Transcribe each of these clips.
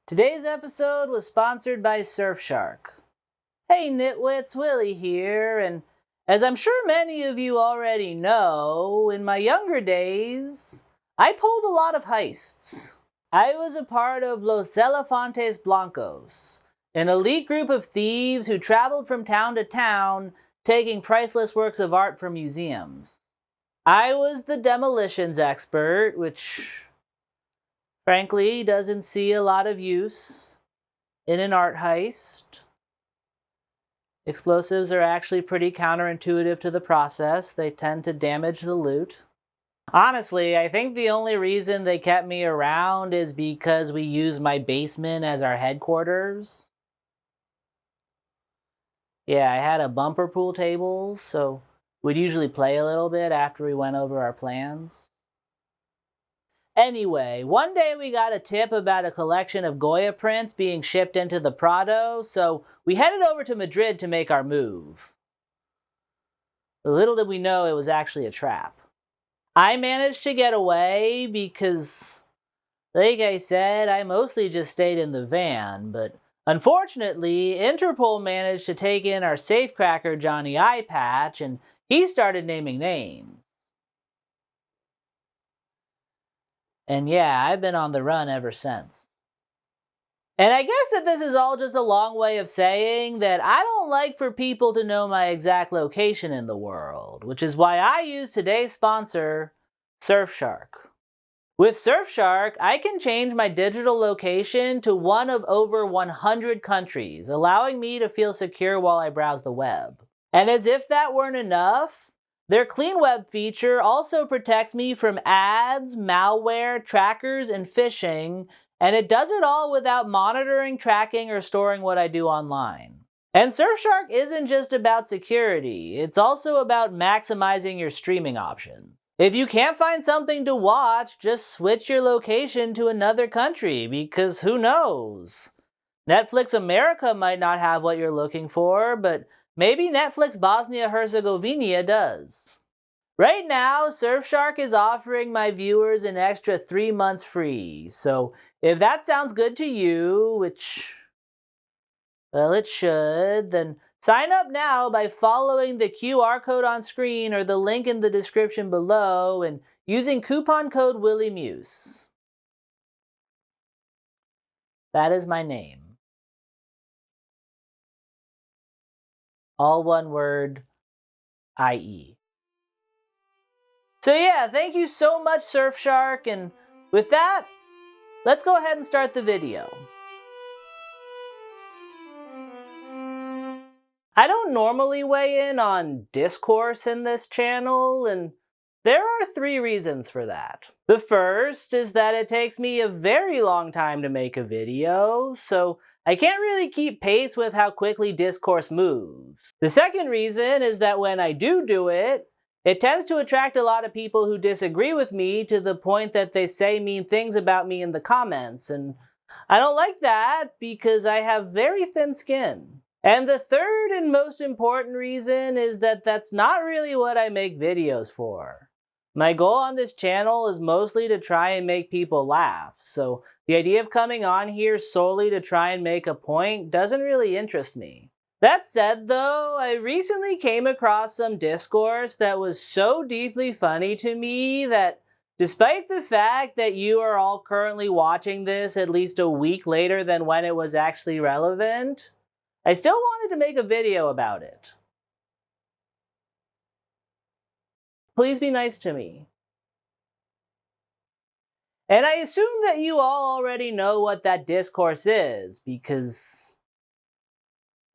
Today's episode was sponsored by SurfShark. Hey nitwits, Willie here, and as I'm sure many of you already know, in my younger days, I pulled a lot of heists. I was a part of Los Elefantes Blancos, an elite group of thieves who traveled from town to town, taking priceless works of art from museums. I was the demolitions expert, which frankly doesn't see a lot of use in an art heist. Explosives are actually pretty counterintuitive to the process. They tend to damage the loot. Honestly, I think the only reason they kept me around is because we used my basement as our headquarters. Yeah, I had a bumper pool table, so we'd usually play a little bit after we went over our plans. Anyway, one day we got a tip about a collection of Goya prints being shipped into the Prado, so we headed over to Madrid to make our move. Little did we know it was actually a trap. I managed to get away because, like I said, I mostly just stayed in the van, but unfortunately, Interpol managed to take in our safecracker Johnny Eyepatch, and he started naming names. And yeah, I've been on the run ever since. And I guess that this is all just a long way of saying that I don't like for people to know my exact location in the world, which is why I use today's sponsor, SurfShark. With SurfShark, I can change my digital location to one of over 100 countries, allowing me to feel secure while I browse the web. And as if that weren't enough, their Clean Web feature also protects me from ads, malware, trackers, and phishing, and it does it all without monitoring, tracking, or storing what I do online. And SurfShark isn't just about security, it's also about maximizing your streaming options. If you can't find something to watch, just switch your location to another country, because who knows? Netflix America might not have what you're looking for, but maybe Netflix Bosnia-Herzegovina does. Right now, SurfShark is offering my viewers an extra 3 months free, so if that sounds good to you, which, well, it should, then sign up now by following the QR code on screen or the link in the description below and using coupon code WillieMuse. That is my name. All one word, IE. So yeah, thank you so much, SurfShark, and with that, let's go ahead and start the video. I don't normally weigh in on discourse in this channel, and there are 3 reasons for that. The first is that it takes me a very long time to make a video, so I can't really keep pace with how quickly discourse moves. The second reason is that when I do it, it tends to attract a lot of people who disagree with me to the point that they say mean things about me in the comments, and I don't like that because I have very thin skin. And the third and most important reason is that that's not really what I make videos for. My goal on this channel is mostly to try and make people laugh, so the idea of coming on here solely to try and make a point doesn't really interest me. That said though, I recently came across some discourse that was so deeply funny to me that despite the fact that you are all currently watching this at least a week later than when it was actually relevant, I still wanted to make a video about it. Please be nice to me. And I assume that you all already know what that discourse is, because,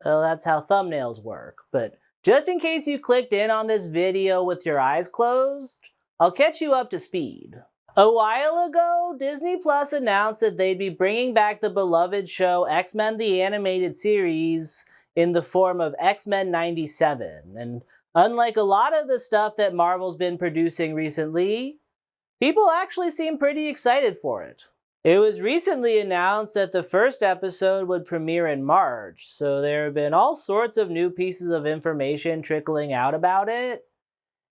well, that's how thumbnails work. But just in case you clicked in on this video with your eyes closed, I'll catch you up to speed. A while ago, Disney Plus announced that they'd be bringing back the beloved show X-Men the Animated Series in the form of X-Men 97, and unlike a lot of the stuff that Marvel's been producing recently, people actually seem pretty excited for it. It was recently announced that the first episode would premiere in March, so there have been all sorts of new pieces of information trickling out about it.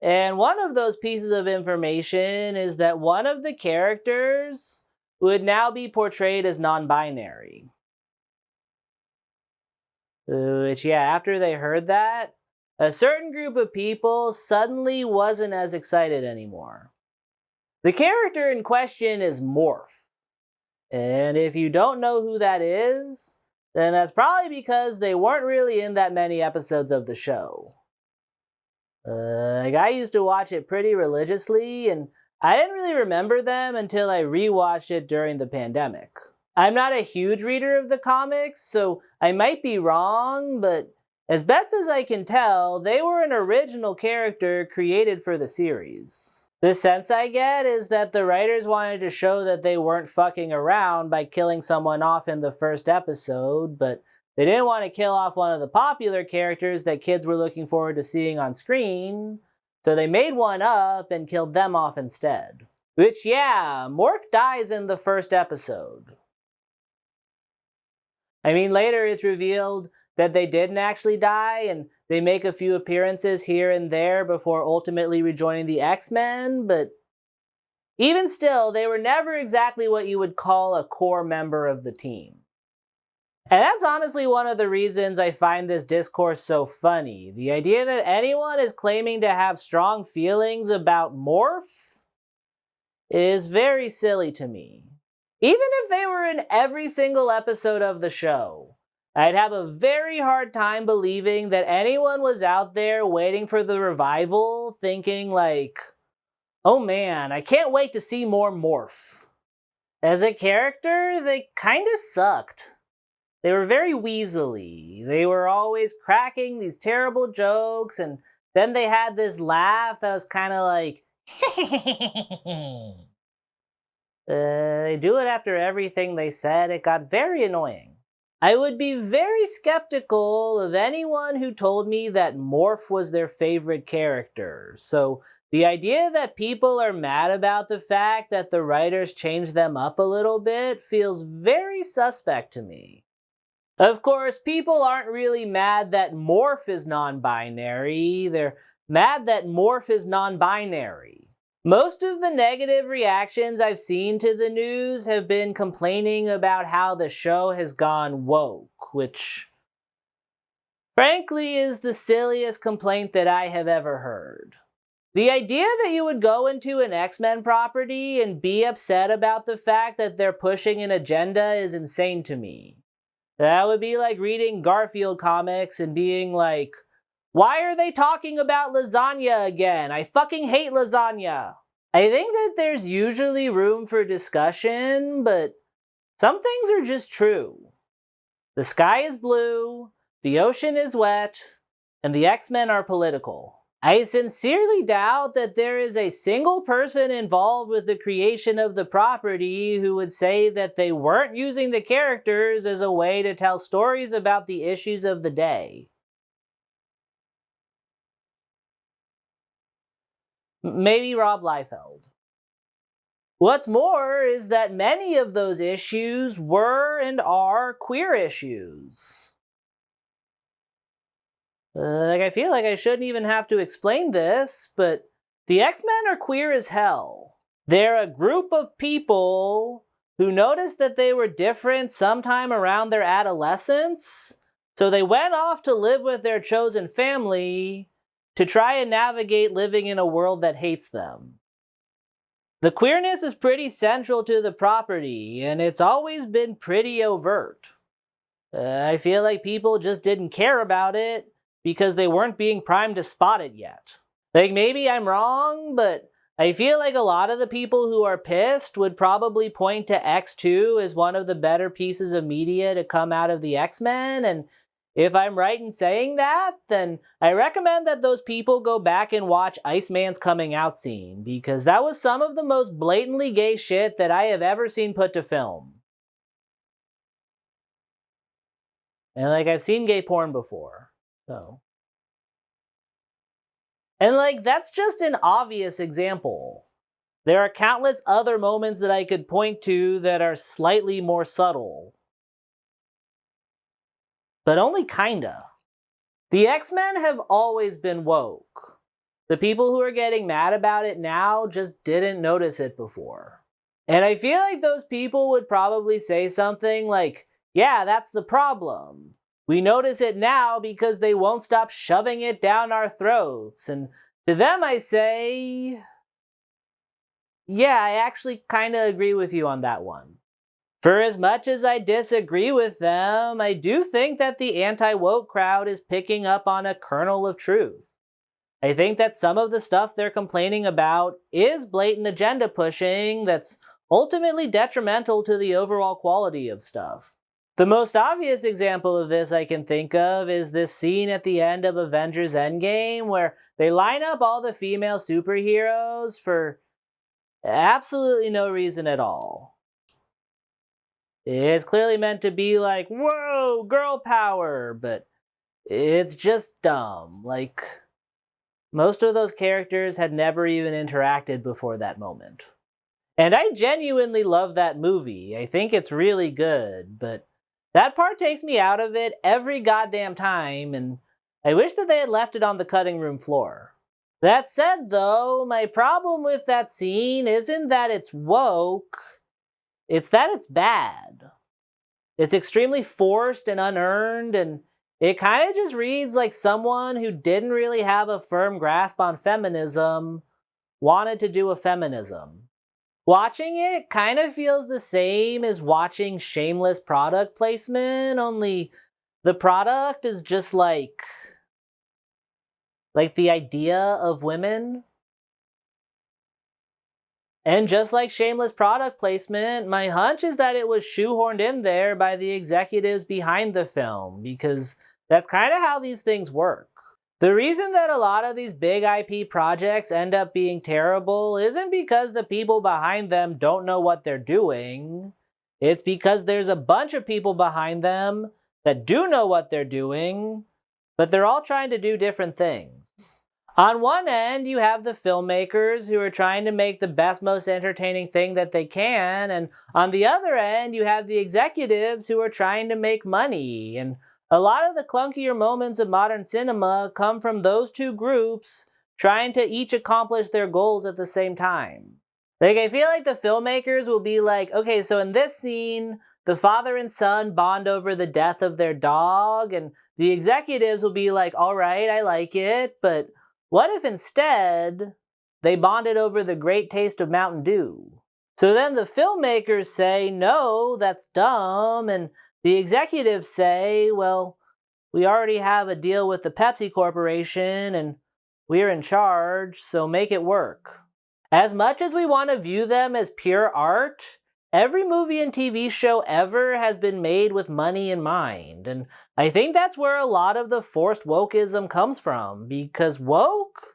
And one of those pieces of information is that one of the characters would now be portrayed as non-binary. Which, yeah, after they heard that, a certain group of people suddenly wasn't as excited anymore. The character in question is Morph. And if you don't know who that is, then that's probably because they weren't really in that many episodes of the show. I used to watch it pretty religiously, and I didn't really remember them until I rewatched it during the pandemic. I'm not a huge reader of the comics, so I might be wrong, but as best as I can tell, they were an original character created for the series. The sense I get is that the writers wanted to show that they weren't fucking around by killing someone off in the first episode, but they didn't want to kill off one of the popular characters that kids were looking forward to seeing on screen, so they made one up and killed them off instead. Which, yeah, Morph dies in the first episode. I mean, later it's revealed that they didn't actually die, and they make a few appearances here and there before ultimately rejoining the X-Men, but even still, they were never exactly what you would call a core member of the team. And that's honestly one of the reasons I find this discourse so funny. The idea that anyone is claiming to have strong feelings about Morph is very silly to me. Even if they were in every single episode of the show, I'd have a very hard time believing that anyone was out there waiting for the revival, thinking like, oh man, I can't wait to see more Morph. As a character, they kinda sucked. They were very weaselly. They were always cracking these terrible jokes, and then they had this laugh that was kinda like, they do it after everything they said. It got very annoying. I would be very skeptical of anyone who told me that Morph was their favorite character. So the idea that people are mad about the fact that the writers changed them up a little bit feels very suspect to me. Of course, people aren't really mad that Morph is non-binary. They're mad that Morph is non-binary. Most of the negative reactions I've seen to the news have been complaining about how the show has gone woke, which frankly is the silliest complaint that I have ever heard. The idea that you would go into an X-Men property and be upset about the fact that they're pushing an agenda is insane to me. That would be like reading Garfield comics and being like, why are they talking about lasagna again? I fucking hate lasagna. I think that there's usually room for discussion, but some things are just true. The sky is blue, the ocean is wet, and the X-Men are political. I sincerely doubt that there is a single person involved with the creation of the property who would say that they weren't using the characters as a way to tell stories about the issues of the day. Maybe Rob Liefeld. What's more is that many of those issues were and are queer issues. I feel like I shouldn't even have to explain this, but the X-Men are queer as hell. They're a group of people who noticed that they were different sometime around their adolescence, so they went off to live with their chosen family to try and navigate living in a world that hates them. The queerness is pretty central to the property, and it's always been pretty overt. I feel like people just didn't care about it because they weren't being primed to spot it yet. Like, maybe I'm wrong, but I feel like a lot of the people who are pissed would probably point to X2 as one of the better pieces of media to come out of the X-Men, and if I'm right in saying that, then I recommend that those people go back and watch Iceman's coming out scene, because that was some of the most blatantly gay shit that I have ever seen put to film. And I've seen gay porn before. So. And that's just an obvious example. There are countless other moments that I could point to that are slightly more subtle. But only kinda. The X-Men have always been woke. The people who are getting mad about it now just didn't notice it before. And I feel like those people would probably say something like, yeah, that's the problem. We notice it now because they won't stop shoving it down our throats. And to them I say, yeah, I actually kind of agree with you on that one. For as much as I disagree with them, I do think that the anti-woke crowd is picking up on a kernel of truth. I think that some of the stuff they're complaining about is blatant agenda pushing that's ultimately detrimental to the overall quality of stuff. The most obvious example of this I can think of is this scene at the end of Avengers Endgame where they line up all the female superheroes for absolutely no reason at all. It's clearly meant to be like, whoa, girl power, but it's just dumb. Like, most of those characters had never even interacted before that moment. And I genuinely love that movie. I think it's really good, but that part takes me out of it every goddamn time, and I wish that they had left it on the cutting room floor. That said, though, my problem with that scene isn't that it's woke, it's that it's bad. It's extremely forced and unearned, and it kind of just reads like someone who didn't really have a firm grasp on feminism wanted to do a feminism. Watching it kind of feels the same as watching shameless product placement, only the product is just like the idea of women. And just like shameless product placement, my hunch is that it was shoehorned in there by the executives behind the film, because that's kind of how these things work. The reason that a lot of these big IP projects end up being terrible isn't because the people behind them don't know what they're doing. It's because there's a bunch of people behind them that do know what they're doing, but they're all trying to do different things. On one end, you have the filmmakers who are trying to make the best, most entertaining thing that they can, and on the other end, you have the executives who are trying to make money. And a lot of the clunkier moments of modern cinema come from those two groups trying to each accomplish their goals at the same time. Like, I feel like the filmmakers will be like, okay, so in this scene, the father and son bond over the death of their dog, and the executives will be like, all right, I like it, but what if instead they bonded over the great taste of Mountain Dew? So then the filmmakers say, no, that's dumb, and the executives say, well, we already have a deal with the Pepsi Corporation, and we're in charge, so make it work. As much as we want to view them as pure art, every movie and TV show ever has been made with money in mind, and I think that's where a lot of the forced wokeism comes from, because woke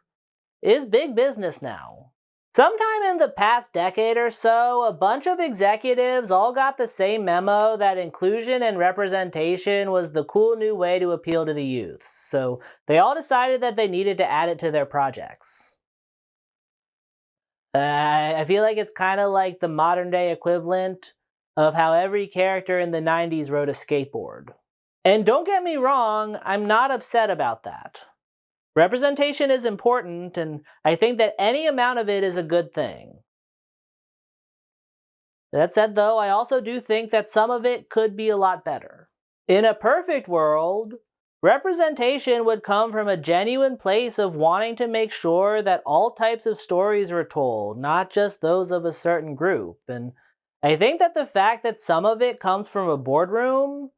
is big business now. Sometime in the past decade or so, a bunch of executives all got the same memo that inclusion and representation was the cool new way to appeal to the youth, so they all decided that they needed to add it to their projects. I feel like it's kind of like the modern day equivalent of how every character in the 90s rode a skateboard. And don't get me wrong, I'm not upset about that. Representation is important, and I think that any amount of it is a good thing. That said, though, I also do think that some of it could be a lot better. In a perfect world, representation would come from a genuine place of wanting to make sure that all types of stories were told, not just those of a certain group. And I think that the fact that some of it comes from a boardroom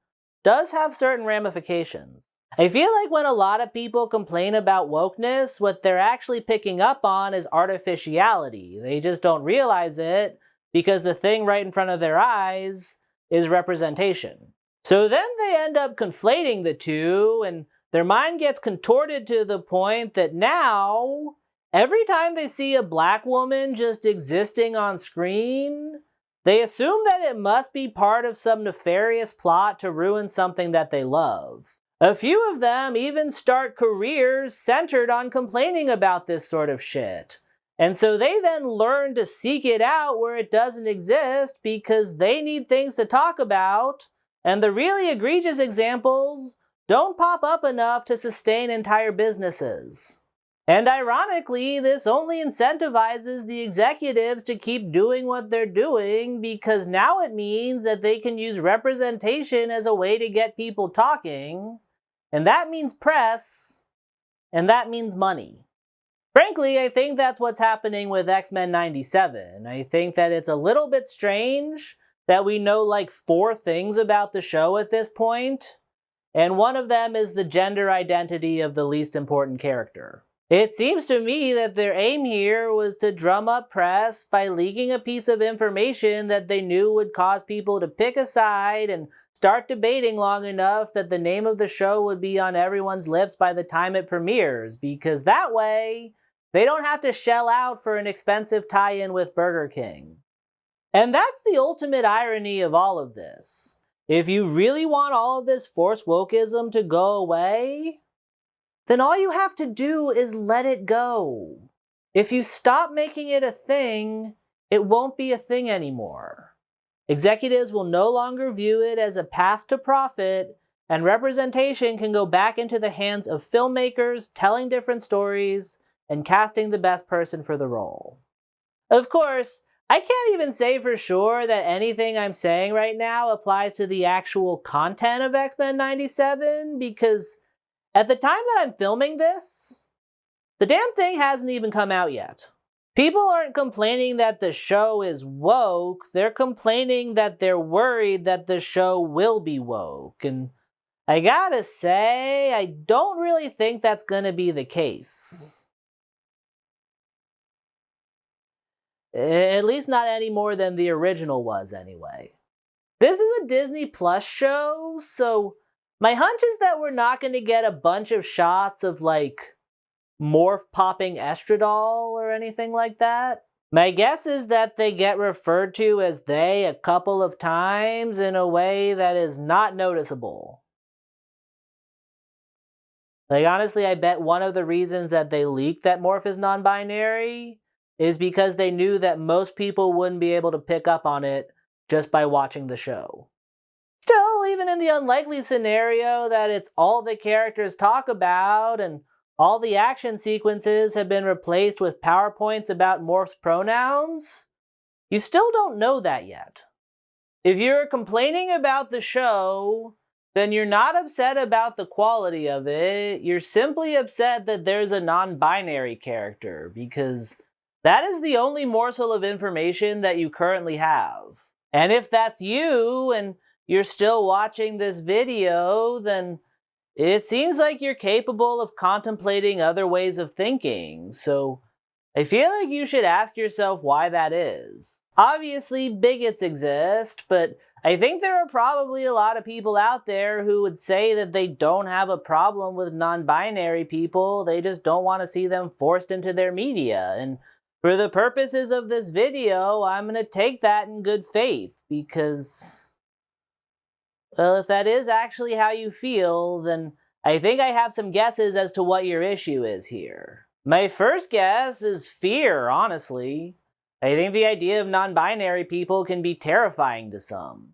does have certain ramifications. I feel like when a lot of people complain about wokeness, what they're actually picking up on is artificiality. They just don't realize it because the thing right in front of their eyes is representation. So then they end up conflating the two, and their mind gets contorted to the point that now, every time they see a black woman just existing on screen, they assume that it must be part of some nefarious plot to ruin something that they love. A few of them even start careers centered on complaining about this sort of shit. And so they then learn to seek it out where it doesn't exist because they need things to talk about, and the really egregious examples don't pop up enough to sustain entire businesses. And ironically, this only incentivizes the executives to keep doing what they're doing, because now it means that they can use representation as a way to get people talking, and that means press, and that means money. Frankly, I think that's what's happening with X-Men 97. I think that it's a little bit strange that we know like 4 things about the show at this point, and one of them is the gender identity of the least important character. It seems to me that their aim here was to drum up press by leaking a piece of information that they knew would cause people to pick a side and start debating long enough that the name of the show would be on everyone's lips by the time it premieres, because that way, they don't have to shell out for an expensive tie-in with Burger King. And that's the ultimate irony of all of this. If you really want all of this forced wokeism to go away, then all you have to do is let it go. If you stop making it a thing, it won't be a thing anymore. Executives will no longer view it as a path to profit, and representation can go back into the hands of filmmakers telling different stories and casting the best person for the role. Of course, I can't even say for sure that anything I'm saying right now applies to the actual content of X-Men 97, because at the time that I'm filming this, the damn thing hasn't even come out yet. People aren't complaining that the show is woke, they're complaining that they're worried that the show will be woke, and I gotta say, I don't really think that's gonna be the case. At least not any more than the original was, anyway. This is a Disney Plus show, so my hunch is that we're not going to get a bunch of shots of, like, Morph popping estradiol or anything like that. My guess is that they get referred to as they a couple of times in a way that is not noticeable. Like, honestly, I bet one of the reasons that they leaked that Morph is non-binary is because they knew that most people wouldn't be able to pick up on it just by watching the show. Still, even in the unlikely scenario that it's all the characters talk about and all the action sequences have been replaced with PowerPoints about Morph's pronouns, you still don't know that yet. If you're complaining about the show, then you're not upset about the quality of it, you're simply upset that there's a non-binary character, because that is the only morsel of information that you currently have. And if that's you, and you're still watching this video, then it seems like you're capable of contemplating other ways of thinking, so I feel like you should ask yourself why that is. Obviously, bigots exist, but I think there are probably a lot of people out there who would say that they don't have a problem with non-binary people, they just don't want to see them forced into their media, and for the purposes of this video, I'm going to take that in good faith, because, well, if that is actually how you feel, then I think I have some guesses as to what your issue is here. My first guess is fear, honestly. I think the idea of non-binary people can be terrifying to some.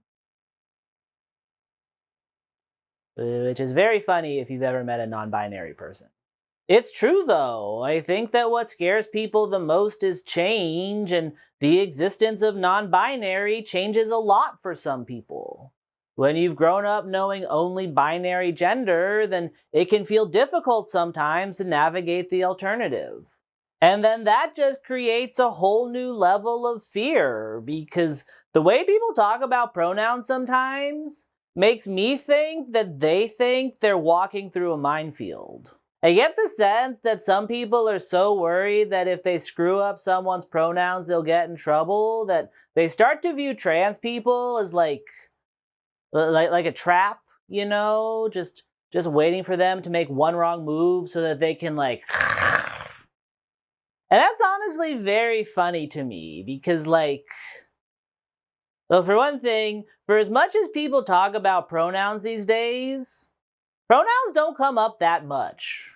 Which is very funny if you've ever met a non-binary person. It's true, though. I think that what scares people the most is change, and the existence of non-binary changes a lot for some people. When you've grown up knowing only binary gender, then it can feel difficult sometimes to navigate the alternative. And then that just creates a whole new level of fear, because the way people talk about pronouns sometimes makes me think that they think they're walking through a minefield. I get the sense that some people are so worried that if they screw up someone's pronouns, they'll get in trouble, that they start to view trans people as like a trap, you know? Just waiting for them to make one wrong move so that they can like... And that's honestly very funny to me, because like... Well, for one thing, for as much as people talk about pronouns these days, pronouns don't come up that much.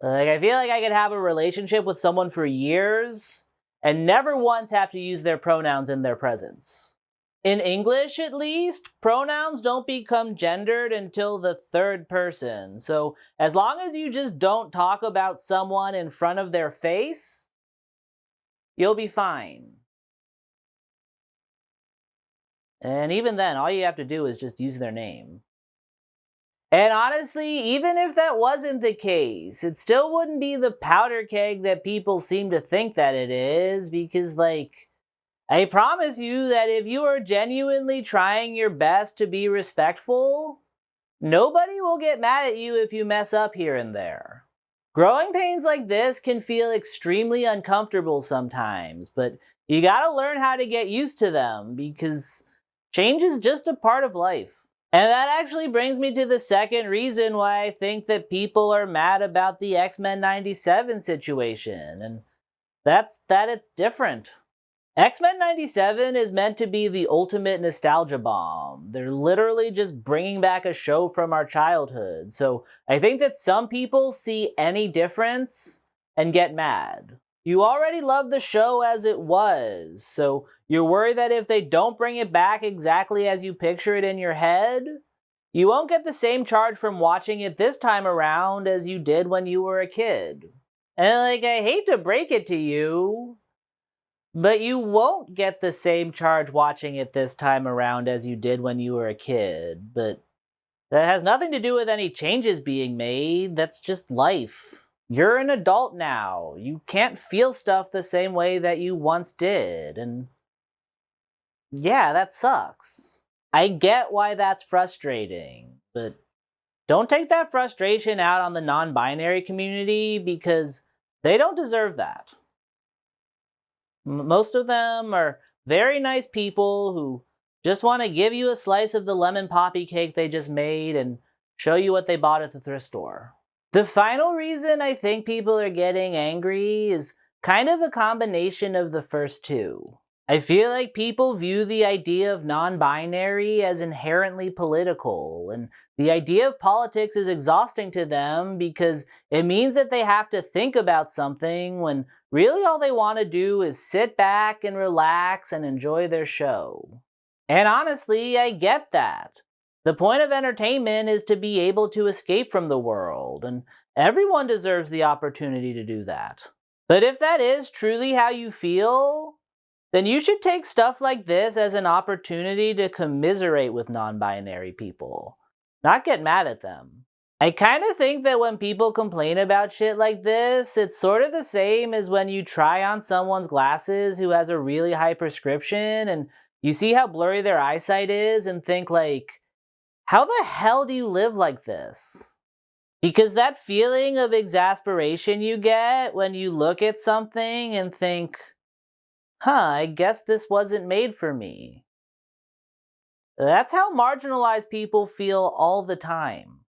Like, I feel like I could have a relationship with someone for years and never once have to use their pronouns in their presence. In English, at least, pronouns don't become gendered until the third person. So, as long as you just don't talk about someone in front of their face, you'll be fine. And even then, all you have to do is just use their name. And honestly, even if that wasn't the case, it still wouldn't be the powder keg that people seem to think that it is, because, like, I promise you that if you are genuinely trying your best to be respectful, nobody will get mad at you if you mess up here and there. Growing pains like this can feel extremely uncomfortable sometimes, but you gotta learn how to get used to them because change is just a part of life. And that actually brings me to the second reason why I think that people are mad about the X-Men 97 situation, and that's that it's different. X-Men 97 is meant to be the ultimate nostalgia bomb. They're literally just bringing back a show from our childhood. So I think that some people see any difference and get mad. You already love the show as it was, so you're worried that if they don't bring it back exactly as you picture it in your head, you won't get the same charge from watching it this time around as you did when you were a kid. And like, I hate to break it to you, but you won't get the same charge watching it this time around as you did when you were a kid. But that has nothing to do with any changes being made, that's just life. You're an adult now. You can't feel stuff the same way that you once did, and yeah, that sucks. I get why that's frustrating, but don't take that frustration out on the non-binary community because they don't deserve that. Most of them are very nice people who just want to give you a slice of the lemon poppy cake they just made and show you what they bought at the thrift store. The final reason I think people are getting angry is kind of a combination of the first two. I feel like people view the idea of non-binary as inherently political, and the idea of politics is exhausting to them because it means that they have to think about something when really all they want to do is sit back and relax and enjoy their show. And honestly, I get that. The point of entertainment is to be able to escape from the world, and everyone deserves the opportunity to do that. But if that is truly how you feel, then you should take stuff like this as an opportunity to commiserate with non-binary people, not get mad at them. I kind of think that when people complain about shit like this, it's sort of the same as when you try on someone's glasses who has a really high prescription and you see how blurry their eyesight is and think like, how the hell do you live like this? Because that feeling of exasperation you get when you look at something and think, I guess this wasn't made for me. That's how marginalized people feel all the time.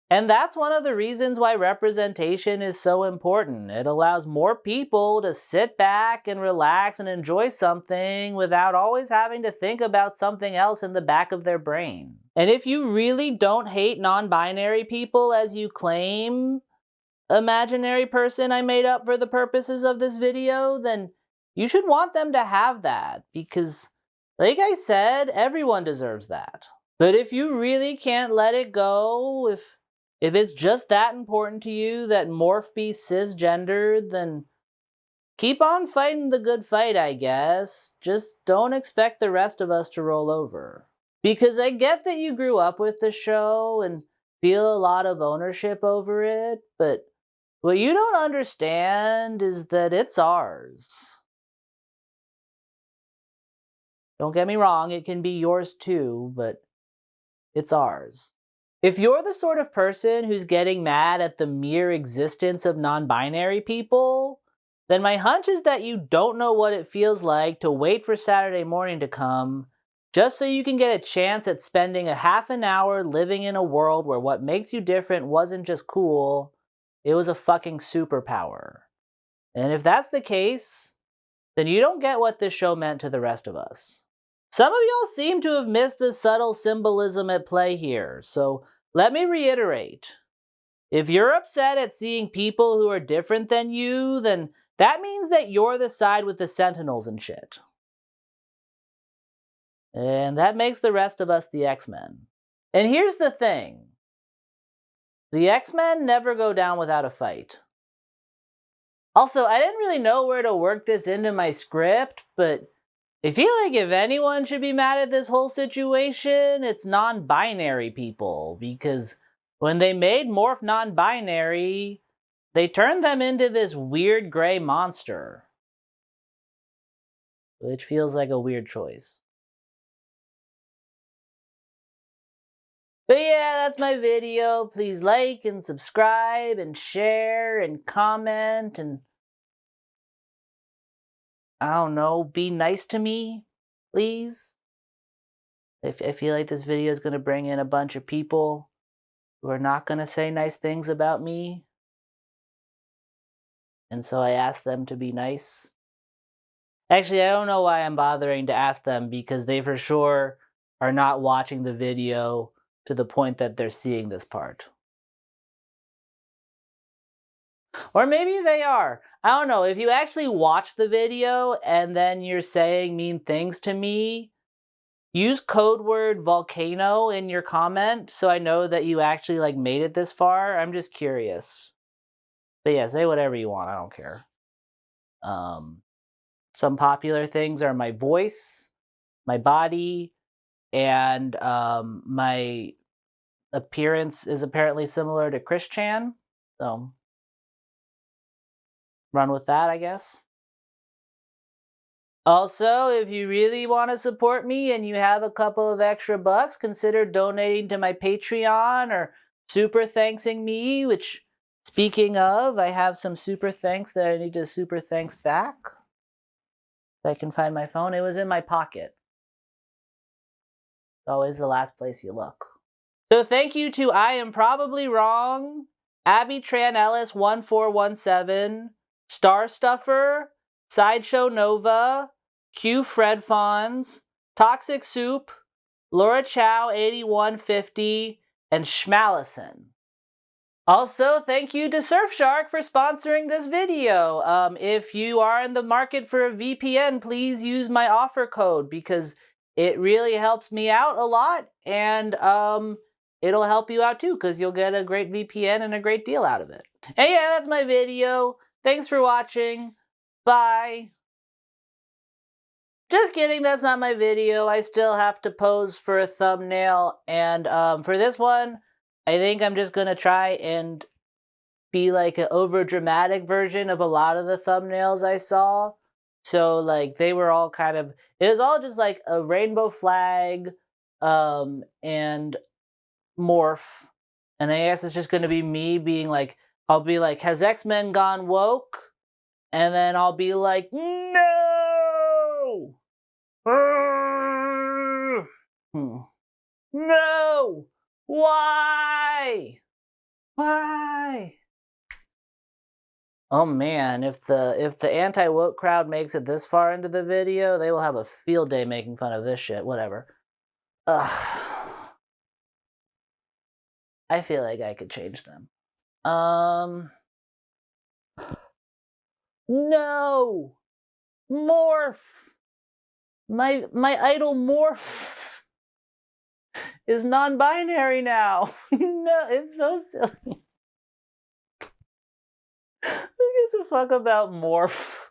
And that's one of the reasons why representation is so important. It allows more people to sit back and relax and enjoy something without always having to think about something else in the back of their brain. And if you really don't hate non-binary people as you claim, imaginary person I made up for the purposes of this video, then you should want them to have that because, like I said, everyone deserves that. But if you really can't let it go, if it's just that important to you that Morph be cisgendered, then keep on fighting the good fight, I guess. Just don't expect the rest of us to roll over. Because I get that you grew up with the show and feel a lot of ownership over it, but what you don't understand is that it's ours. Don't get me wrong, it can be yours too, but it's ours. If you're the sort of person who's getting mad at the mere existence of non-binary people, then my hunch is that you don't know what it feels like to wait for Saturday morning to come just so you can get a chance at spending a half an hour living in a world where what makes you different wasn't just cool, it was a fucking superpower. And if that's the case, then you don't get what this show meant to the rest of us. Some of y'all seem to have missed the subtle symbolism at play here, so let me reiterate. If you're upset at seeing people who are different than you, then that means that you're the side with the Sentinels and shit. And that makes the rest of us the X-Men. And here's the thing. The X-Men never go down without a fight. Also, I didn't really know where to work this into my script, but I feel like if anyone should be mad at this whole situation, it's non-binary people, because when they made Morph non-binary, they turned them into this weird gray monster. Which feels like a weird choice. But yeah, that's my video. Please like and subscribe and share and comment and, I don't know, be nice to me, please. I feel like this video is going to bring in a bunch of people who are not going to say nice things about me. And so I asked them to be nice. Actually, I don't know why I'm bothering to ask them, because they for sure are not watching the video to the point that they're seeing this part. Or maybe they are. I don't know. If you actually watch the video and then you're saying mean things to me, use code word volcano in your comment so I know that you actually like made it this far. I'm just curious. But yeah, say whatever you want. I don't care. Some popular things are my voice, my body, and my appearance is apparently similar to Chris Chan. So run with that, I guess. Also, if you really want to support me and you have a couple of extra bucks, consider donating to my Patreon or super thanksing me, which, speaking of, I have some super thanks that I need to super thanks back. If I can find my phone. It was in my pocket. It's always the last place you look. So thank you to I Am Probably Wrong, Abby Tran Ellis 1417, Star Stuffer, Sideshow Nova, Q Fred Fons, Toxic Soup, Laura Chow 8150, and Schmalison. Also, thank you to SurfShark for sponsoring this video. If you are in the market for a VPN, please use my offer code, because it really helps me out a lot, and it'll help you out too, because you'll get a great VPN and a great deal out of it. And yeah, that's my video. Thanks for watching. Bye. Just kidding, that's not my video. I still have to pose for a thumbnail, and for this one, I think I'm just gonna try and be like an over-dramatic version of a lot of the thumbnails I saw. So like they were all kind of, it was all just like a rainbow flag and morph. And I guess it's just gonna be me being like, I'll be like, has X-Men gone woke? And then I'll be like, no! No! Why? Why? Oh man, if the anti-woke crowd makes it this far into the video, they will have a field day making fun of this shit. Whatever. Ugh. I feel like I could change them. No! Morph! My idol Morph is non-binary now. No, it's so silly. Who gives a fuck about Morph?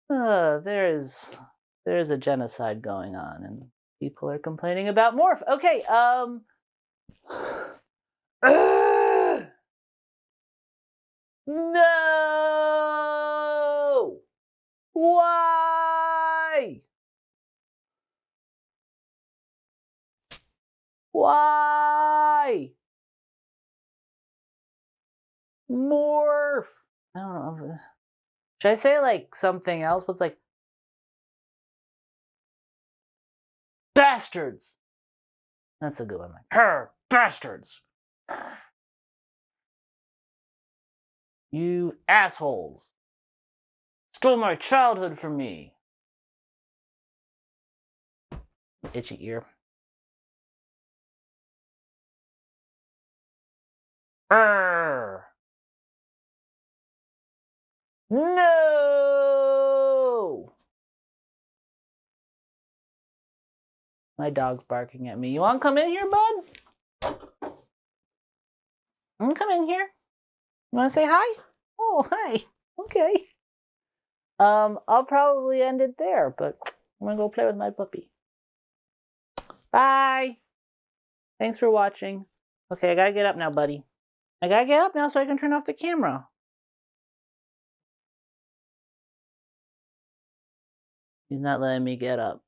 There is a genocide going on, and people are complaining about Morph. Okay, no! Why? Why? Morph! I don't know. Should I say like something else? What's like bastards? That's a good one. Like, her bastards! You assholes! Stole my childhood from me! Itchy ear. No! My dog's barking at me. You want to come in here, bud? You want to come in here? You want to say hi? Oh, hi. Okay. I'll probably end it there, but I'm gonna go play with my puppy. Bye. Thanks for watching. Okay, I gotta get up now, buddy. I gotta get up now so I can turn off the camera. He's not letting me get up.